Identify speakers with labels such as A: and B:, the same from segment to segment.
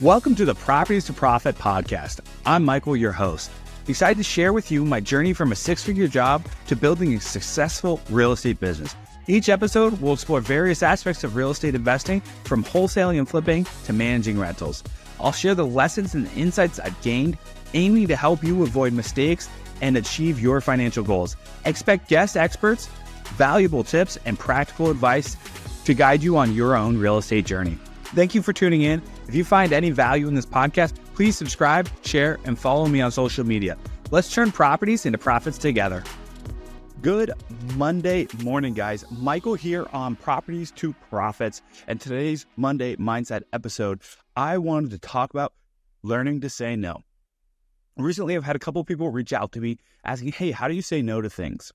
A: Welcome to the Properties to Profit podcast. I'm Michael, your host. Excited to share with you my journey from a six-figure job to building a successful real estate business. Each episode will explore various aspects of real estate investing, from wholesaling and flipping to managing rentals. I'll share the lessons and insights I've gained, aiming to help you avoid mistakes and achieve your financial goals. Expect guest experts, valuable tips, and practical advice to guide you on your own real estate journey. Thank you for tuning in. If you find any value in this podcast, please subscribe, share, and follow me on social media. Let's turn properties into profits together. Good Monday morning, guys. Michael here on Properties to Profits. And today's Monday Mindset episode, I wanted to talk about learning to say no. Recently, I've had a couple of people reach out to me asking, hey, how do you say no to things?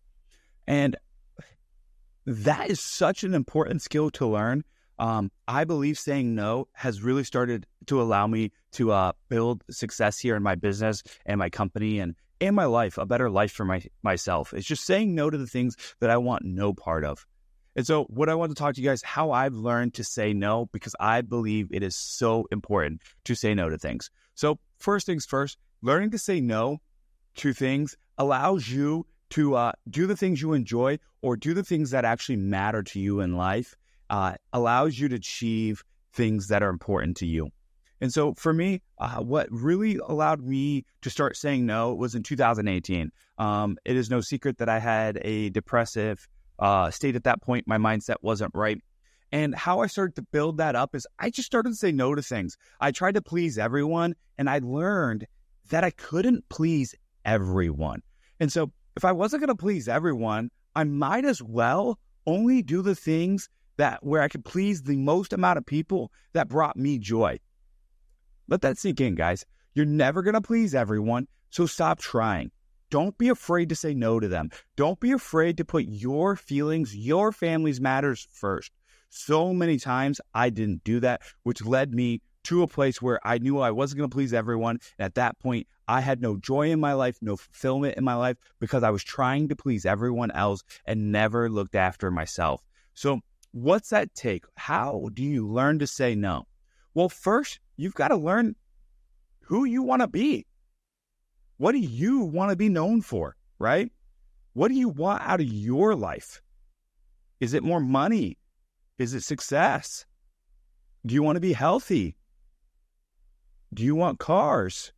A: And that is such an important skill to learn. I believe saying no has really started to allow me to build success here in my business and my company and my life, a better life for myself. It's just saying no to the things that I want no part of. And so what I want to talk to you guys, how I've learned to say no, because I believe it is so important to say no to things. So first things first, learning to say no to things allows you to do the things you enjoy or do the things that actually matter to you in life. Allows you to achieve things that are important to you. And so for me, what really allowed me to start saying no was in 2018. It is no secret that I had a depressive state at that point. My mindset wasn't right. And how I started to build that up is I just started to say no to things. I tried to please everyone, and I learned that I couldn't please everyone. And so if I wasn't going to please everyone, I might as well only do the things where I could please the most amount of people that brought me joy. Let that sink in, guys. You're never going to please everyone, so stop trying. Don't be afraid to say no to them. Don't be afraid to put your feelings, your family's matters first. So many times I didn't do that, which led me to a place where I knew I wasn't going to please everyone. And at that point, I had no joy in my life, no fulfillment in my life, because I was trying to please everyone else and never looked after myself. So what's that take? How do you learn to say no? Well, first, you've got to learn who you want to be. What do you want to be known for, right? What do you want out of your life? Is it more money? Is it success? Do you want to be healthy? Do you want cars?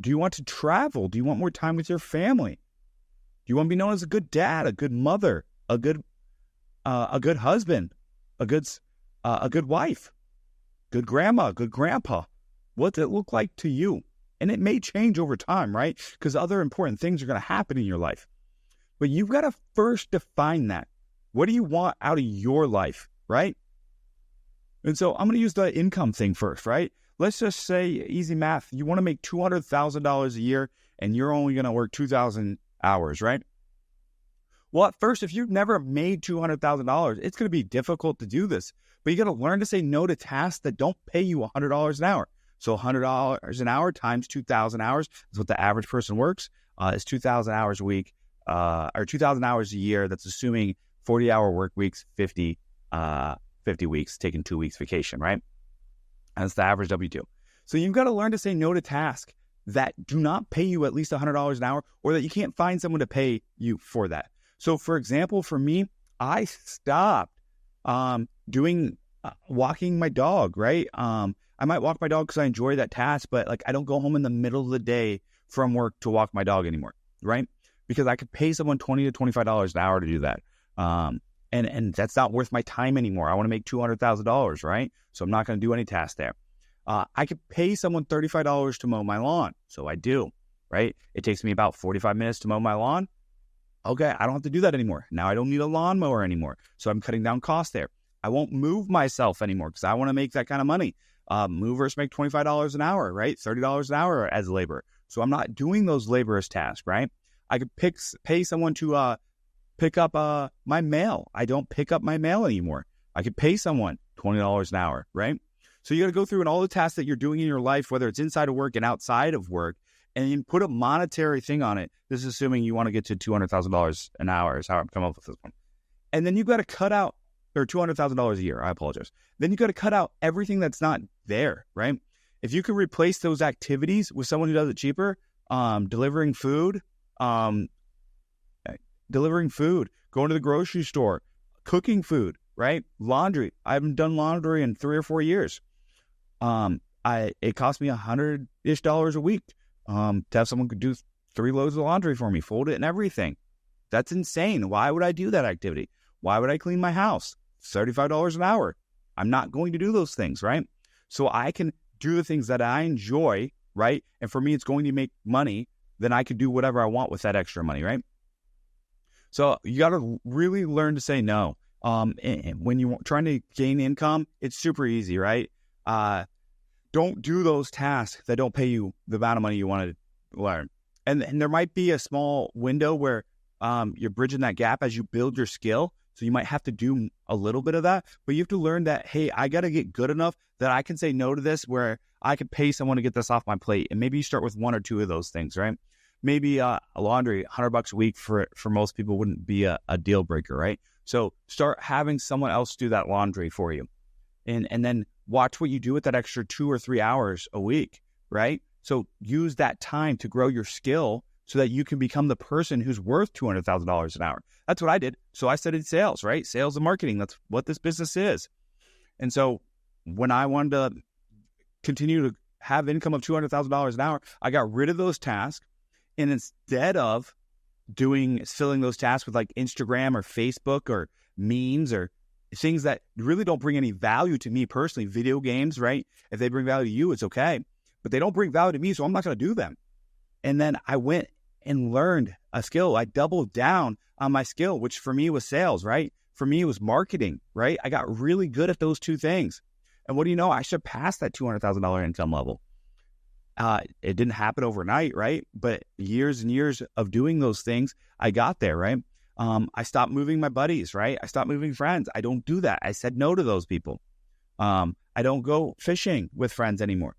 A: Do you want to travel? Do you want more time with your family? Do you want to be known as a good dad, a good mother, a good husband, a good wife, good grandma, good grandpa? What's it look like to you? And it may change over time, right? Because other important things are going to happen in your life. But you've got to first define that. What do you want out of your life, right? And so I'm going to use the income thing first, right? Let's just say, easy math, you want to make $200,000 a year and you're only going to work 2,000 hours, right? Well, at first, if you've never made $200,000, it's going to be difficult to do this. But you got to learn to say no to tasks that don't pay you $100 an hour. So $100 an hour times 2,000 hours is what the average person works. Is 2,000 hours a week, or 2,000 hours a year. That's assuming 40-hour work weeks, 50 weeks, taking 2 weeks vacation, right? That's the average W-2. So you've got to learn to say no to tasks that do not pay you at least $100 an hour, or that you can't find someone to pay you for that. So for example, for me, I stopped walking my dog, right? I might walk my dog because I enjoy that task, but like I don't go home in the middle of the day from work to walk my dog anymore, right? Because I could pay someone $20 to $25 an hour to do that. And that's not worth my time anymore. I want to make $200,000, right? So I'm not going to do any tasks there. I could pay someone $35 to mow my lawn. So I do, right? It takes me about 45 minutes to mow my lawn. Okay, I don't have to do that anymore. Now I don't need a lawnmower anymore. So I'm cutting down costs there. I won't move myself anymore because I want to make that kind of money. Movers make $25 an hour, right? $30 an hour as labor. So I'm not doing those laborious tasks, right? I could pay someone to pick up my mail. I don't pick up my mail anymore. I could pay someone $20 an hour, right? So you got to go through and all the tasks that you're doing in your life, whether it's inside of work and outside of work, and you put a monetary thing on it. This is assuming you want to get to $200,000 an hour is how I'm coming up with this one. And then you've got to cut out, or $200,000 a year, I apologize. Then you got to cut out everything that's not there, right? If you could replace those activities with someone who does it cheaper, delivering food, going to the grocery store, cooking food, right? Laundry. I haven't done laundry in 3 or 4 years. It cost me $100-ish a week to have someone could do 3 loads of laundry for me, fold it and everything. That's insane. Why would I do that activity? Why would I clean my house? $35 an hour. I'm not going to do those things, right? So I can do the things that I enjoy, right? And for me, it's going to make money. Then I can do whatever I want with that extra money, right? So you got to really learn to say no. And when you're trying to gain income, it's super easy, right? Don't do those tasks that don't pay you the amount of money you want to learn. And there might be a small window where you're bridging that gap as you build your skill. So you might have to do a little bit of that, but you have to learn that, hey, I got to get good enough that I can say no to this, where I could pay someone to get this off my plate. And maybe you start with 1 or 2 of those things, right? Maybe a laundry, $100 a week for most people wouldn't be a deal breaker, right? So start having someone else do that laundry for you. And then watch what you do with that extra 2 or 3 hours a week, right? So use that time to grow your skill so that you can become the person who's worth $200,000 an hour. That's what I did. So I studied sales, right? Sales and marketing. That's what this business is. And so when I wanted to continue to have income of $200,000 an hour, I got rid of those tasks. And instead of filling those tasks with like Instagram or Facebook or memes or things that really don't bring any value to me personally, video games, right? If they bring value to you, it's okay. But they don't bring value to me, so I'm not going to do them. And then I went and learned a skill. I doubled down on my skill, which for me was sales, right? For me, it was marketing, right? I got really good at those 2 things. And what do you know? I surpassed that $200,000 income level. It didn't happen overnight, right? But years and years of doing those things, I got there, right? I stopped moving my buddies, right? I stopped moving friends. I don't do that. I said no to those people. I don't go fishing with friends anymore.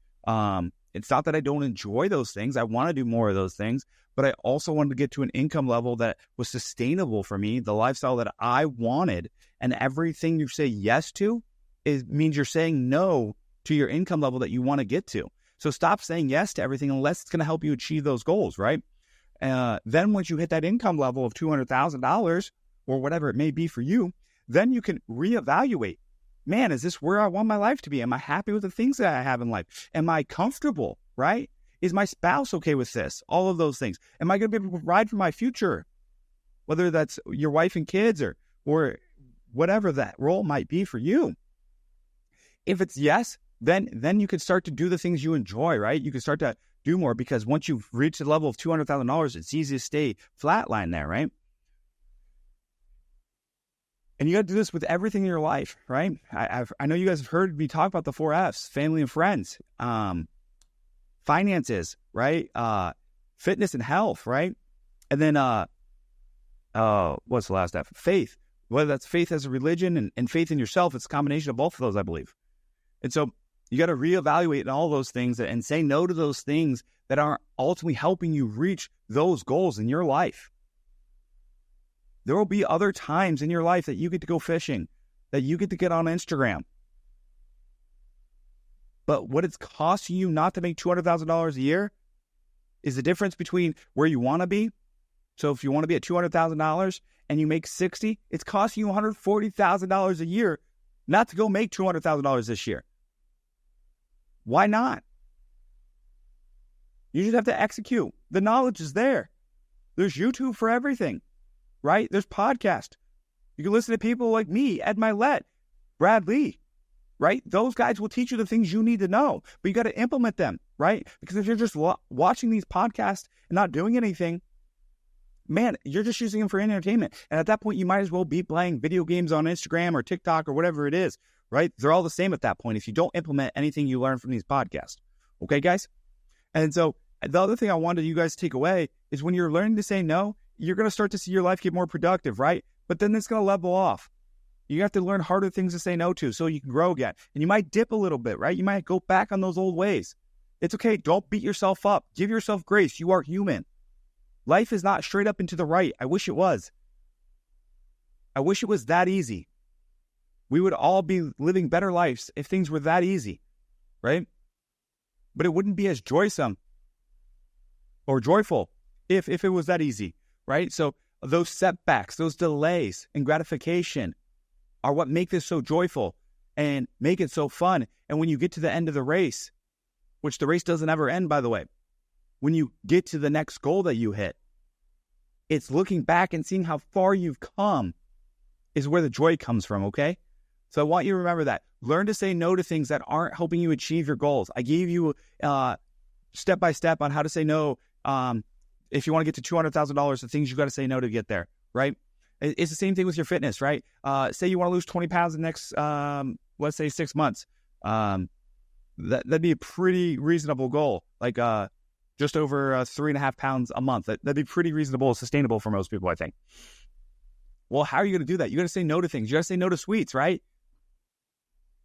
A: It's not that I don't enjoy those things. I want to do more of those things, but I also wanted to get to an income level that was sustainable for me, the lifestyle that I wanted. And everything you say yes to means you're saying no to your income level that you want to get to. So stop saying yes to everything unless it's going to help you achieve those goals, right? Then once you hit that income level of $200,000 or whatever it may be for you, then you can reevaluate. Man, is this where I want my life to be? Am I happy with the things that I have in life? Am I comfortable, right? Is my spouse okay with this? All of those things. Am I going to be able to provide for my future? Whether that's your wife and kids or whatever that role might be for you. If it's yes, then you can start to do the things you enjoy, right? You can start to do more because once you've reached the level of $200,000, it's easy to stay flatline there, right? And you got to do this with everything in your life, right? I know you guys have heard me talk about the 4 Fs, family and friends, finances, right? Fitness and health, right? And then, what's the last F? Faith. Whether that's faith as a religion and faith in yourself, it's a combination of both of those, I believe. And so you got to reevaluate in all those things and say no to those things that aren't ultimately helping you reach those goals in your life. There will be other times in your life that you get to go fishing, that you get to get on Instagram. But what it's costing you not to make $200,000 a year is the difference between where you want to be. So if you want to be at $200,000 and you make 60, it's costing you $140,000 a year not to go make $200,000 this year. Why not? You just have to execute. The knowledge is there. There's YouTube for everything, right? There's podcasts. You can listen to people like me, Ed Milet, Brad Lee, right? Those guys will teach you the things you need to know, but you got to implement them, right? Because if you're just watching these podcasts and not doing anything, man, you're just using them for entertainment. And at that point, you might as well be playing video games on Instagram or TikTok or whatever it is, right? They're all the same at that point if you don't implement anything you learn from these podcasts. Okay, guys? And so the other thing I wanted you guys to take away is when you're learning to say no, you're going to start to see your life get more productive, right? But then it's going to level off. You have to learn harder things to say no to so you can grow again. And you might dip a little bit, right? You might go back on those old ways. It's okay. Don't beat yourself up. Give yourself grace. You are human. Life is not straight up and to the right. I wish it was. I wish it was that easy. We would all be living better lives if things were that easy, right? but it wouldn't be as joysome or joyful if it was that easy, right? So those setbacks, those delays and gratification are what make this so joyful and make it so fun. And when you get to the end of the race, which the race doesn't ever end, by the way, when you get to the next goal that you hit, it's looking back and seeing how far you've come is where the joy comes from, okay? So I want you to remember that. Learn to say no to things that aren't helping you achieve your goals. I gave you step-by-step on how to say no. If you want to get to $200,000, the things you got to say no to get there, right? It's the same thing with your fitness, right? Say you want to lose 20 pounds in the next, let's say 6 months. That'd be a pretty reasonable goal, like just over 3.5 pounds a month. That'd be pretty reasonable, sustainable for most people, I think. Well, how are you going to do that? You got to say no to things. You got to say no to sweets, right?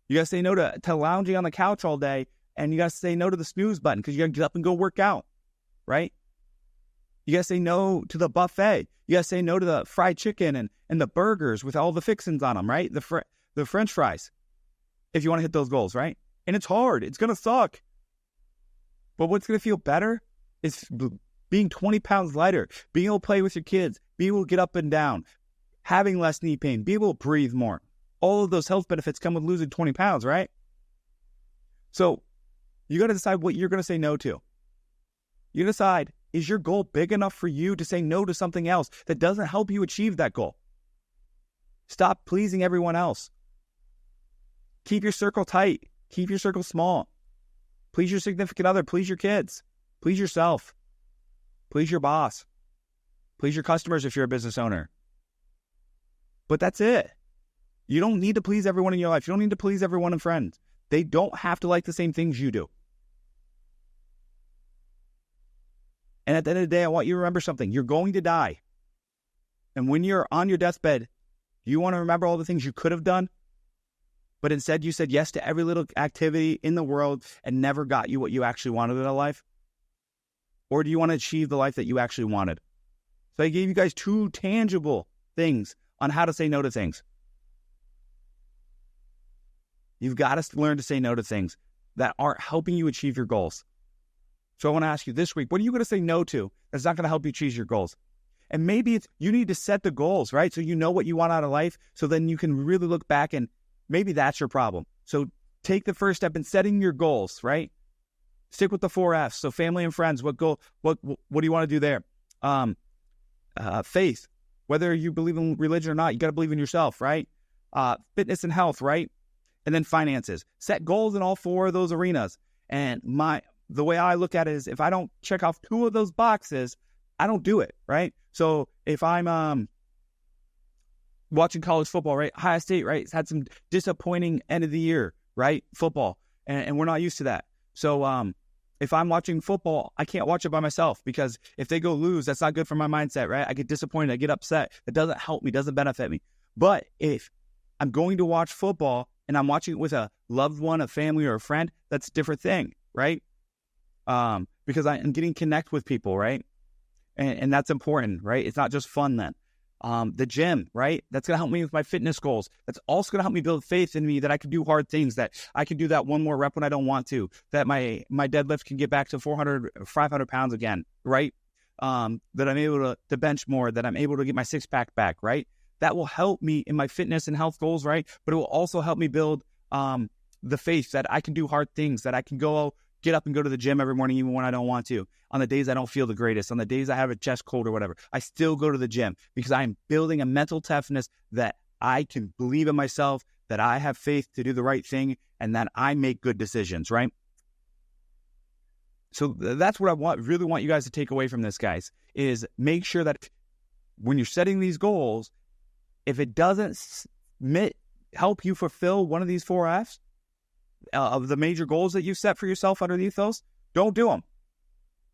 A: You got to say no to lounging on the couch all day, and you got to say no to the snooze button because you got to get up and go work out, right? You got to say no to the buffet. You got to say no to the fried chicken and the burgers with all the fixings on them, right? The French fries, if you want to hit those goals, right? And it's hard. It's going to suck. But what's going to feel better is being 20 pounds lighter, being able to play with your kids, being able to get up and down, having less knee pain, be able to breathe more. All of those health benefits come with losing 20 pounds, right? So you got to decide what you're going to say no to. You decide, is your goal big enough for you to say no to something else that doesn't help you achieve that goal? Stop pleasing everyone else. Keep your circle tight. Keep your circle small. Please your significant other. Please your kids. Please yourself. Please your boss. Please your customers if you're a business owner. But that's it. You don't need to please everyone in your life. You don't need to please everyone and friends. They don't have to like the same things you do. And at the end of the day, I want you to remember something. You're going to die. And when you're on your deathbed, do you want to remember all the things you could have done, but instead you said yes to every little activity in the world and never got you what you actually wanted in a life? Or do you want to achieve the life that you actually wanted? So I gave you guys 2 tangible things on how to say no to things. You've got to learn to say no to things that aren't helping you achieve your goals. So I want to ask you this week, what are you going to say no to that's not going to help you achieve your goals? And maybe it's you need to set the goals, right? So you know what you want out of life, so then you can really look back and maybe that's your problem. So take the first step in setting your goals, right? Stick with the 4 F's. So family and friends, what do you want to do there? Faith, whether you believe in religion or not, you got to believe in yourself, right? Fitness and health, right? And then finances. Set goals in all 4 of those arenas. And the way I look at it is if I don't check off 2 of those boxes, I don't do it, right? So if I'm watching college football, right? Ohio State, right? It's had some disappointing end of the year, right? Football. And we're not used to that. So if I'm watching football, I can't watch it by myself because if they go lose, that's not good for my mindset, right? I get disappointed. I get upset. It doesn't help me, doesn't benefit me. But if I'm going to watch football and I'm watching it with a loved one, a family, or a friend, that's a different thing, right? Because I'm getting connect with people, right? And that's important, right? It's not just fun then. The gym, right? That's going to help me with my fitness goals. That's also going to help me build faith in me that I can do hard things, that I can do that one more rep when I don't want to, that my deadlift can get back to 400, 500 pounds again, right? That I'm able to bench more, that I'm able to get my 6-pack back, right? That will help me in my fitness and health goals, right? But it will also help me build the faith that I can do hard things, that I can get up and go to the gym every morning even when I don't want to. On the days I don't feel the greatest, on the days I have a chest cold or whatever, I still go to the gym because I'm building a mental toughness that I can believe in myself, that I have faith to do the right thing, and that I make good decisions, right? So that's what I really want you guys to take away from this, guys, is make sure that when you're setting these goals, if it doesn't help you fulfill one of these 4 F's, of the major goals that you set for yourself underneath those, don't do them.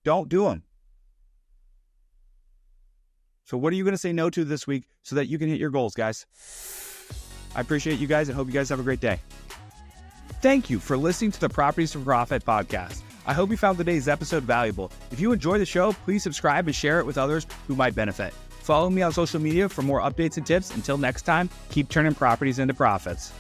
A: Don't do them. So what are you going to say no to this week so that you can hit your goals, guys? I appreciate you guys and hope you guys have a great day. Thank you for listening to the Properties for Profit podcast. I hope you found today's episode valuable. If you enjoy the show, please subscribe and share it with others who might benefit. Follow me on social media for more updates and tips. Until next time, keep turning properties into profits.